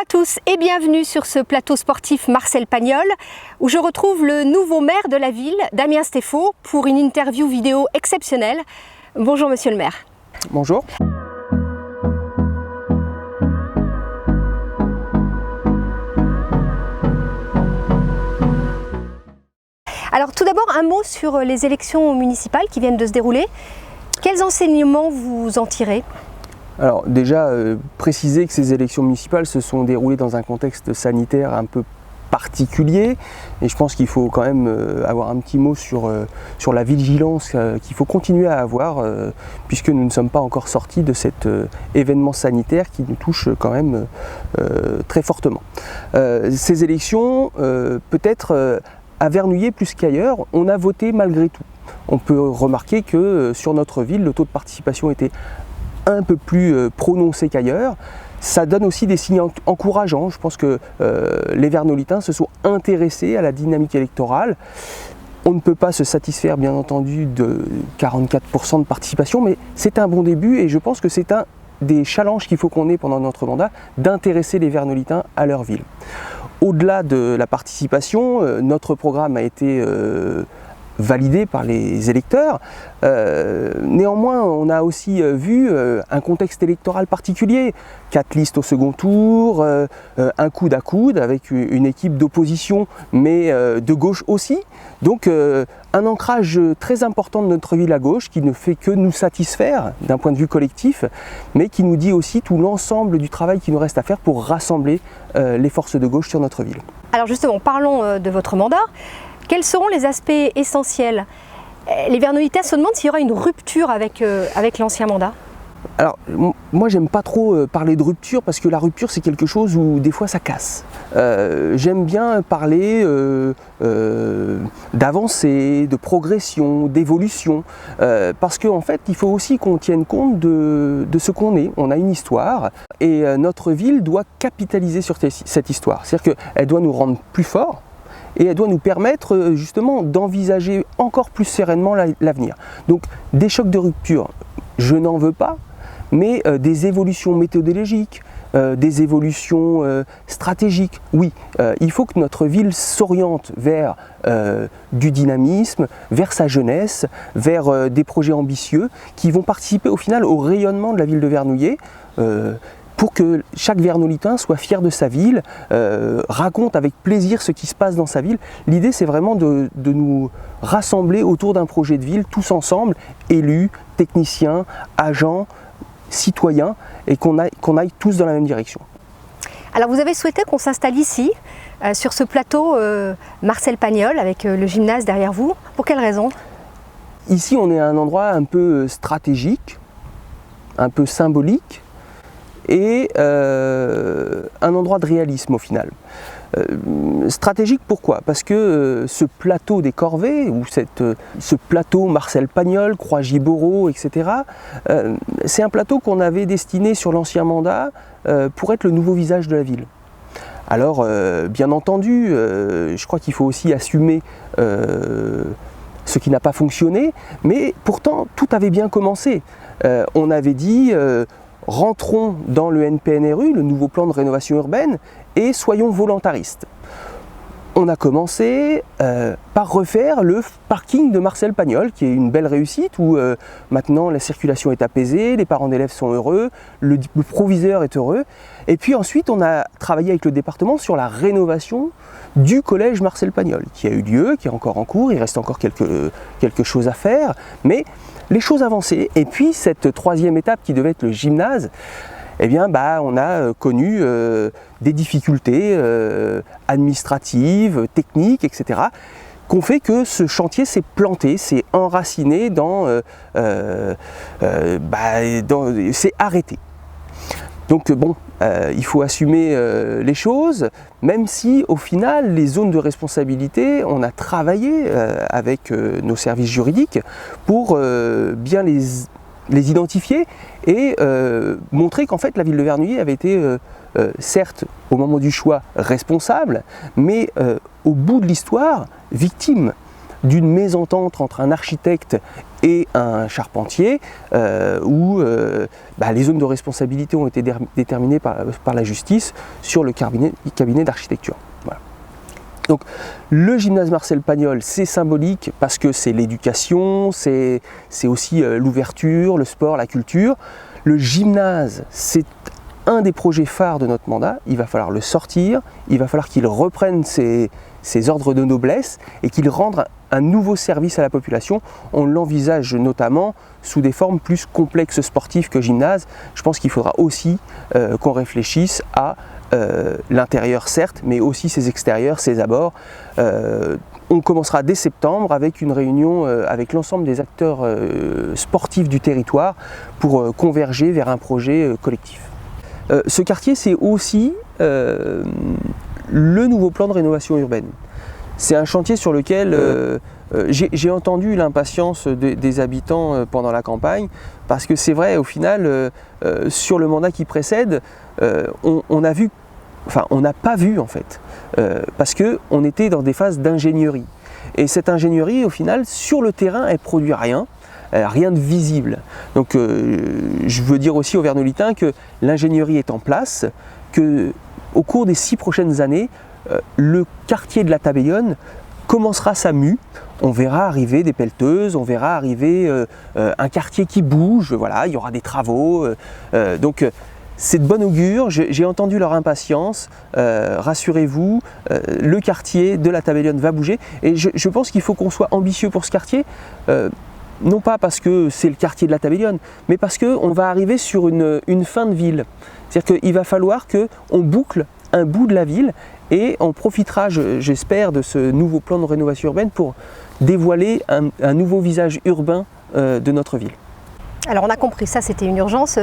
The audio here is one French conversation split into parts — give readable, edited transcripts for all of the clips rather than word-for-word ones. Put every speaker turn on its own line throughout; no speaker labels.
tous et bienvenue sur ce plateau sportif Marcel Pagnol où je retrouve le nouveau maire de la ville, Damien Stéphaux, pour une interview vidéo exceptionnelle. Bonjour monsieur le maire.
Bonjour.
Alors tout d'abord un mot sur les élections municipales qui viennent de se dérouler. Quels enseignements vous en tirez ?
Alors déjà, préciser que ces élections municipales se sont déroulées dans un contexte sanitaire un peu particulier et je pense qu'il faut quand même avoir un petit mot sur la vigilance qu'il faut continuer à avoir puisque nous ne sommes pas encore sortis de cet événement sanitaire qui nous touche quand même très fortement. Ces élections, peut-être à Vernouillet plus qu'ailleurs, on a voté malgré tout. On peut remarquer que sur notre ville, le taux de participation était un peu plus prononcé qu'ailleurs. Ça donne aussi des signes encourageants. Je pense que les Vernolitains se sont intéressés à la dynamique électorale. On ne peut pas se satisfaire bien entendu de 44% de participation, mais c'est un bon début et je pense que c'est un des challenges qu'il faut qu'on ait pendant notre mandat, d'intéresser les Vernolitains à leur ville. Au-delà de la participation, notre programme a été validé par les électeurs. Néanmoins, on a aussi vu un contexte électoral particulier. 4 listes au second tour, un coude à coude avec une équipe d'opposition, mais de gauche aussi. Donc un ancrage très important de notre ville à gauche qui ne fait que nous satisfaire d'un point de vue collectif, mais qui nous dit aussi tout l'ensemble du travail qui nous reste à faire pour rassembler les forces de gauche sur notre ville. Alors justement, parlons de votre mandat. Quels seront les aspects essentiels ? Les Vernolitains se demandent s'il y aura une rupture avec l'ancien mandat. Alors, moi j'aime pas trop parler de rupture parce que la rupture c'est quelque chose où des fois ça casse. J'aime bien parler d'avancée, de progression, d'évolution, parce qu'en fait il faut aussi qu'on tienne compte de ce qu'on est. On a une histoire et notre ville doit capitaliser sur cette histoire. C'est-à-dire qu'elle doit nous rendre plus forts. Et elle doit nous permettre justement d'envisager encore plus sereinement l'avenir. Donc des chocs de rupture, je n'en veux pas, mais des évolutions méthodologiques, des évolutions stratégiques. Oui, il faut que notre ville s'oriente vers du dynamisme, vers sa jeunesse, vers des projets ambitieux qui vont participer au final au rayonnement de la ville de Vernouillet. Pour que chaque Vernolitain soit fier de sa ville, raconte avec plaisir ce qui se passe dans sa ville. L'idée c'est vraiment de nous rassembler autour d'un projet de ville, tous ensemble, élus, techniciens, agents, citoyens, et qu'on aille tous dans la même direction.
Alors vous avez souhaité qu'on s'installe ici, sur ce plateau Marcel Pagnol, avec le gymnase derrière vous. Pour quelle raison ?
Ici on est à un endroit un peu stratégique, un peu symbolique, et un endroit de réalisme au final. Stratégique pourquoi ? Parce que ce plateau des Corvées, ou ce plateau Marcel Pagnol, Croix-Giboreau, etc., c'est un plateau qu'on avait destiné sur l'ancien mandat pour être le nouveau visage de la ville. Alors, bien entendu, je crois qu'il faut aussi assumer ce qui n'a pas fonctionné, mais pourtant tout avait bien commencé. On avait dit rentrons dans le NPNRU, le nouveau plan de rénovation urbaine, et soyons volontaristes. On a commencé par refaire le parking de Marcel Pagnol, qui est une belle réussite, où maintenant la circulation est apaisée, les parents d'élèves sont heureux, le proviseur est heureux. Et puis ensuite, on a travaillé avec le département sur la rénovation du collège Marcel Pagnol, qui a eu lieu, qui est encore en cours, il reste encore quelque chose à faire, mais les choses avançaient. Et puis cette troisième étape qui devait être le gymnase, eh bien, on a connu des difficultés administratives, techniques, etc., qu'on fait que ce chantier s'est planté, s'est enraciné s'est arrêté. Donc bon, il faut assumer les choses, même si au final, les zones de responsabilité, on a travaillé avec nos services juridiques pour bien les identifier et montrer qu'en fait la ville de Vernouillet avait été certes au moment du choix responsable, mais au bout de l'histoire victime. d'une mésentente entre un architecte et un charpentier, où les zones de responsabilité ont été déterminées par la justice sur le cabinet d'architecture. Voilà. Donc le gymnase Marcel Pagnol, c'est symbolique parce que c'est l'éducation, c'est aussi l'ouverture, le sport, la culture. Le gymnase, c'est un des projets phares de notre mandat. Il va falloir le sortir, il va falloir qu'il reprenne ses ordres de noblesse et qu'il rende un nouveau service à la population. On l'envisage notamment sous des formes plus complexes sportives que gymnase. Je pense qu'il faudra aussi qu'on réfléchisse à l'intérieur certes, mais aussi ses extérieurs, ses abords. On commencera dès septembre avec une réunion avec l'ensemble des acteurs sportifs du territoire pour converger vers un projet collectif. Ce quartier, c'est aussi le nouveau plan de rénovation urbaine. C'est un chantier sur lequel j'ai entendu l'impatience des habitants pendant la campagne, parce que c'est vrai, au final, sur le mandat qui précède, on n'a pas vu en fait, parce qu'on était dans des phases d'ingénierie. Et cette ingénierie, au final, sur le terrain, elle produit rien de visible. Donc je veux dire aussi aux Vernolitains que l'ingénierie est en place, qu'au cours des 6 prochaines années, le quartier de la Tabellione commencera sa mue. On verra arriver des pelleteuses, on verra arriver un quartier qui bouge, voilà, il y aura des travaux. Donc c'est de bon augure, j'ai entendu leur impatience, rassurez-vous, le quartier de la Tabellione va bouger. Et je pense qu'il faut qu'on soit ambitieux pour ce quartier, non pas parce que c'est le quartier de la Tabellione, mais parce qu'on va arriver sur une fin de ville. C'est-à-dire qu'il va falloir qu'on boucle un bout de la ville et on profitera, j'espère, de ce nouveau plan de rénovation urbaine pour dévoiler un nouveau visage urbain de notre ville.
Alors on a compris, ça c'était une urgence.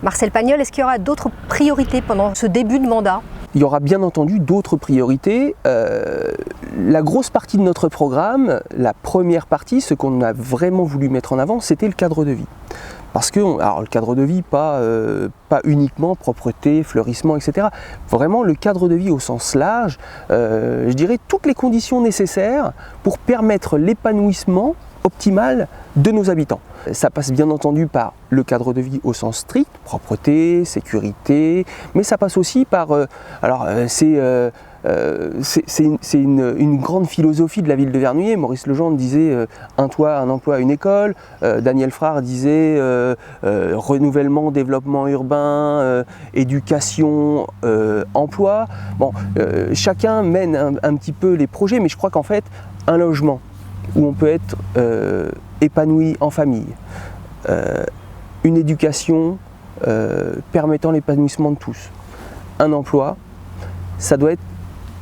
Marcel Pagnol, est-ce qu'il y aura d'autres priorités pendant ce début de mandat ?
Il y aura bien entendu d'autres priorités. La grosse partie de notre programme, la première partie, ce qu'on a vraiment voulu mettre en avant, c'était le cadre de vie. Parce que, alors le cadre de vie, pas uniquement propreté, fleurissement, etc. Vraiment le cadre de vie au sens large, je dirais toutes les conditions nécessaires pour permettre l'épanouissement optimal de nos habitants. Ça passe bien entendu par le cadre de vie au sens strict, propreté, sécurité, mais ça passe aussi par, c'est une grande philosophie de la ville de Vernouillet. Maurice Legendre disait un toit, un emploi, une école. Daniel Frard disait renouvellement, développement urbain, éducation, emploi. Bon, chacun mène un petit peu les projets, mais je crois qu'en fait, un logement où on peut être épanoui en famille, une éducation permettant l'épanouissement de tous, un emploi, ça doit être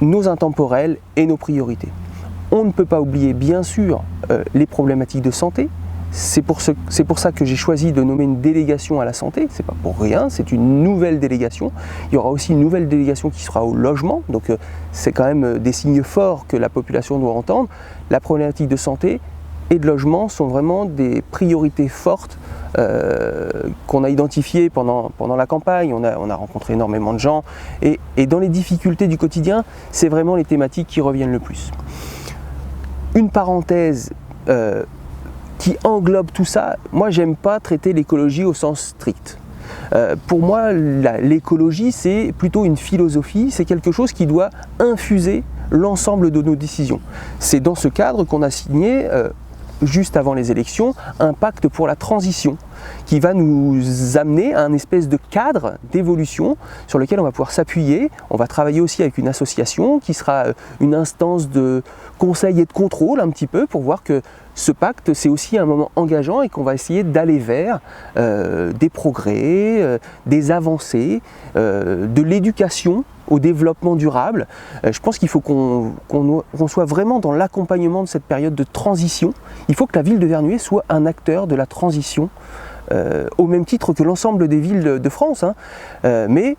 nos intemporels et nos priorités. On ne peut pas oublier bien sûr les problématiques de santé. C'est pour ça que j'ai choisi de nommer une délégation à la santé, c'est pas pour rien, c'est une nouvelle délégation. Il y aura aussi une nouvelle délégation qui sera au logement, donc c'est quand même des signes forts que la population doit entendre. La problématique de santé et de logement sont vraiment des priorités fortes qu'on a identifiées pendant la campagne. On a rencontré énormément de gens et dans les difficultés du quotidien, c'est vraiment les thématiques qui reviennent le plus. Une parenthèse qui englobe tout ça, moi j'aime pas traiter l'écologie au sens strict. Pour moi, l'écologie c'est plutôt une philosophie, c'est quelque chose qui doit infuser l'ensemble de nos décisions. C'est dans ce cadre qu'on a signé juste avant les élections, un pacte pour la transition qui va nous amener à un espèce de cadre d'évolution sur lequel on va pouvoir s'appuyer. On va travailler aussi avec une association qui sera une instance de conseil et de contrôle un petit peu pour voir que ce pacte c'est aussi un moment engageant et qu'on va essayer d'aller vers des progrès, des avancées, de l'éducation au développement durable. Je pense qu'il faut qu'on soit vraiment dans l'accompagnement de cette période de transition. Il faut que la ville de Vernouillet soit un acteur de la transition, au même titre que l'ensemble des villes de France, hein. Mais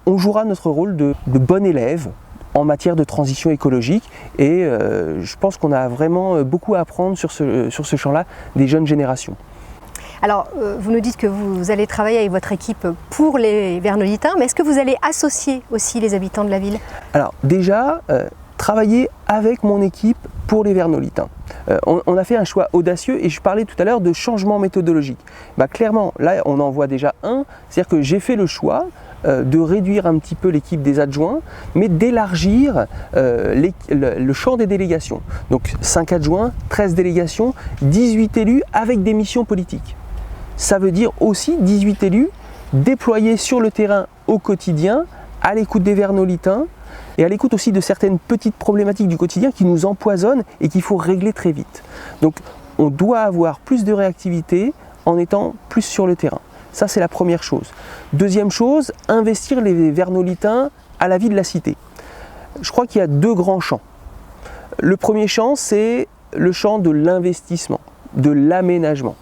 on jouera notre rôle de bon élève en matière de transition écologique et je pense qu'on a vraiment beaucoup à apprendre sur ce champ-là des jeunes générations.
Alors, vous nous dites que vous allez travailler avec votre équipe pour les Vernolitains, mais est-ce que vous allez associer aussi les habitants de la ville ?
Alors déjà, travailler avec mon équipe pour les Vernolitains. On a fait un choix audacieux et je parlais tout à l'heure de changement méthodologique. Clairement, là on en voit déjà un, c'est-à-dire que j'ai fait le choix de réduire un petit peu l'équipe des adjoints, mais d'élargir le champ des délégations. Donc 5 adjoints, 13 délégations, 18 élus avec des missions politiques. Ça veut dire aussi 18 élus déployés sur le terrain au quotidien, à l'écoute des Vernolitains, et à l'écoute aussi de certaines petites problématiques du quotidien qui nous empoisonnent et qu'il faut régler très vite. Donc on doit avoir plus de réactivité en étant plus sur le terrain. Ça c'est la première chose. Deuxième chose, investir les Vernolitains à la vie de la cité. Je crois qu'il y a 2 grands champs. Le premier champ, c'est le champ de l'investissement, de l'aménagement,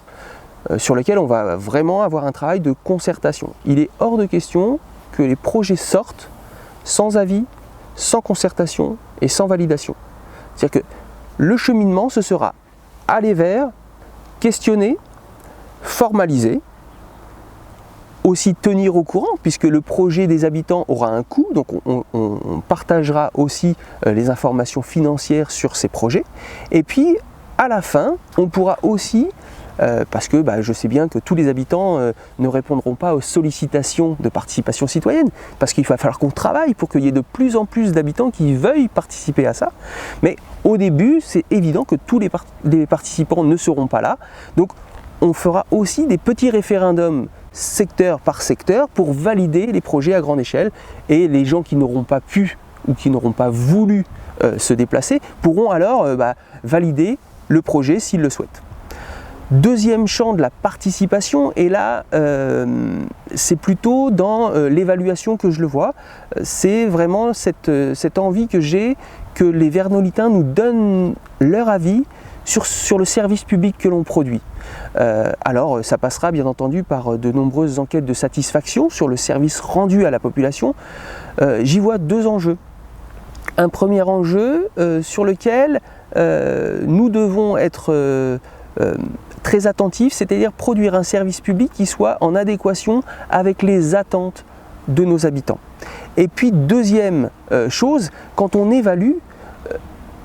sur lequel on va vraiment avoir un travail de concertation. Il est hors de question que les projets sortent sans avis, sans concertation et sans validation. C'est-à-dire que le cheminement, ce sera aller vers, questionner, formaliser, aussi tenir au courant, puisque le projet des habitants aura un coût, donc on partagera aussi les informations financières sur ces projets. Et puis, à la fin, on pourra aussi parce que je sais bien que tous les habitants ne répondront pas aux sollicitations de participation citoyenne, parce qu'il va falloir qu'on travaille pour qu'il y ait de plus en plus d'habitants qui veuillent participer à ça. Mais au début, c'est évident que tous les participants ne seront pas là. Donc on fera aussi des petits référendums secteur par secteur pour valider les projets à grande échelle, et les gens qui n'auront pas pu ou qui n'auront pas voulu se déplacer pourront alors valider le projet s'ils le souhaitent. Deuxième champ de la participation, et là c'est plutôt dans l'évaluation que je le vois, c'est vraiment cette envie que j'ai que les Vernolitains nous donnent leur avis sur le service public que l'on produit. Alors ça passera bien entendu par de nombreuses enquêtes de satisfaction sur le service rendu à la population. J'y vois 2 enjeux. Un premier enjeu sur lequel nous devons être très attentifs, c'est-à-dire produire un service public qui soit en adéquation avec les attentes de nos habitants. Et puis deuxième chose, quand on évalue,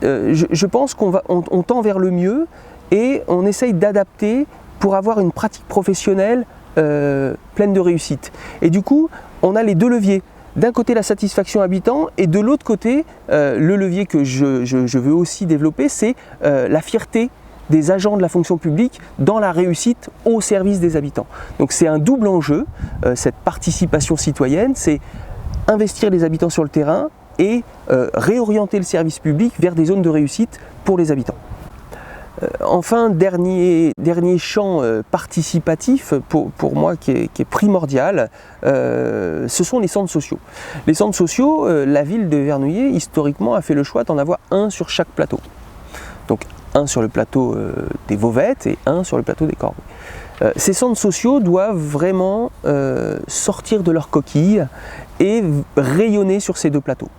je pense qu'on tend vers le mieux et on essaye d'adapter pour avoir une pratique professionnelle pleine de réussite. Et du coup, on a les 2 leviers. D'un côté la satisfaction habitant, et de l'autre côté, le levier que je veux aussi développer, c'est la fierté des agents de la fonction publique dans la réussite au service des habitants. Donc c'est un double enjeu, cette participation citoyenne, c'est investir les habitants sur le terrain et réorienter le service public vers des zones de réussite pour les habitants. Enfin, dernier champ participatif pour moi qui est primordial, ce sont les centres sociaux. Les centres sociaux, la ville de Vernouillet, historiquement, a fait le choix d'en avoir un sur chaque plateau. Donc un sur le plateau des Vauvettes et un sur le plateau des Corbeilles. Ces centres sociaux doivent vraiment sortir de leur coquille et rayonner sur ces 2 plateaux.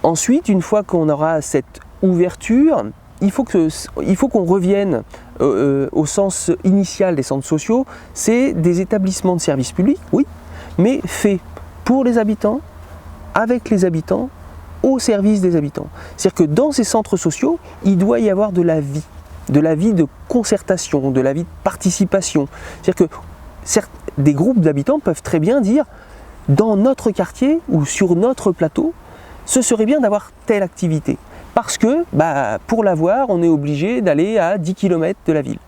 Ensuite, une fois qu'on aura cette ouverture, il faut qu'on revienne au sens initial des centres sociaux, c'est des établissements de services publics, oui, mais faits pour les habitants, avec les habitants, au service des habitants. C'est-à-dire que dans ces centres sociaux, il doit y avoir de la vie de concertation, de la vie de participation. C'est-à-dire que des groupes d'habitants peuvent très bien dire, dans notre quartier ou sur notre plateau, ce serait bien d'avoir telle activité. Parce que pour l'avoir, on est obligé d'aller à 10 km de la ville.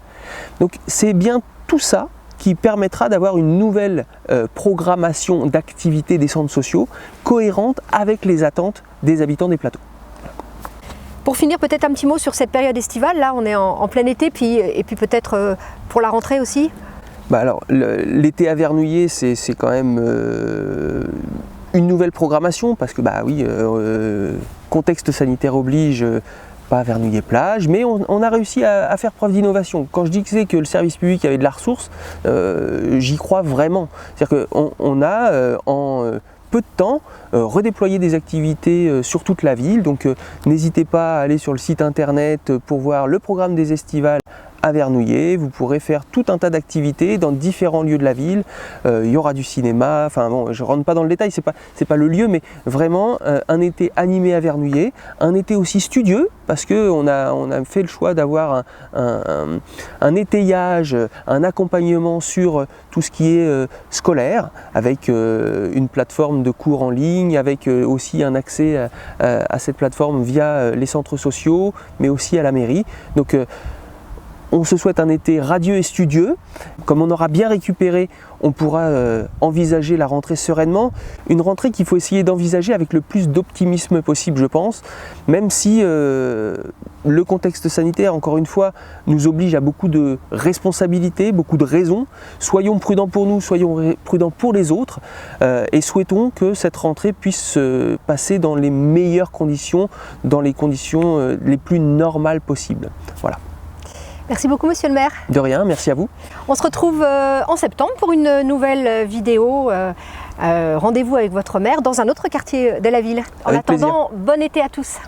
Donc c'est bien tout ça qui permettra d'avoir une nouvelle programmation d'activités des centres sociaux cohérente avec les attentes des habitants des plateaux.
Pour finir, peut-être un petit mot sur cette période estivale. Là, on est en plein été, et puis peut-être pour la rentrée aussi.
Alors, l'été à Vernouillet, c'est quand même une nouvelle programmation, parce que contexte sanitaire oblige, pas Vernouillet plage, mais on a réussi à faire preuve d'innovation. Quand je disais que le service public avait de la ressource, j'y crois vraiment. C'est-à-dire qu'on a en peu de temps redéployé des activités sur toute la ville, donc n'hésitez pas à aller sur le site internet pour voir le programme des estivales à Vernouillet, vous pourrez faire tout un tas d'activités dans différents lieux de la ville. Il y aura du cinéma, enfin bon, je ne rentre pas dans le détail, c'est pas le lieu, mais vraiment un été animé à Vernouillet, un été aussi studieux, parce qu'on a fait le choix d'avoir un étayage, un accompagnement sur tout ce qui est scolaire, avec une plateforme de cours en ligne, avec aussi un accès à cette plateforme via les centres sociaux, mais aussi à la mairie. Donc on se souhaite un été radieux et studieux. Comme on aura bien récupéré, on pourra envisager la rentrée sereinement. Une rentrée qu'il faut essayer d'envisager avec le plus d'optimisme possible, je pense. Même si le contexte sanitaire, encore une fois, nous oblige à beaucoup de responsabilités, beaucoup de raisons. Soyons prudents pour nous, soyons prudents pour les autres. Et souhaitons que cette rentrée puisse se passer dans les meilleures conditions, dans les conditions les plus normales possibles. Voilà.
Merci beaucoup, monsieur le maire.
De rien, merci à vous.
On se retrouve en septembre pour une nouvelle vidéo. Rendez-vous avec votre maire dans un autre quartier de la ville. En
Avec
attendant, bon été à tous.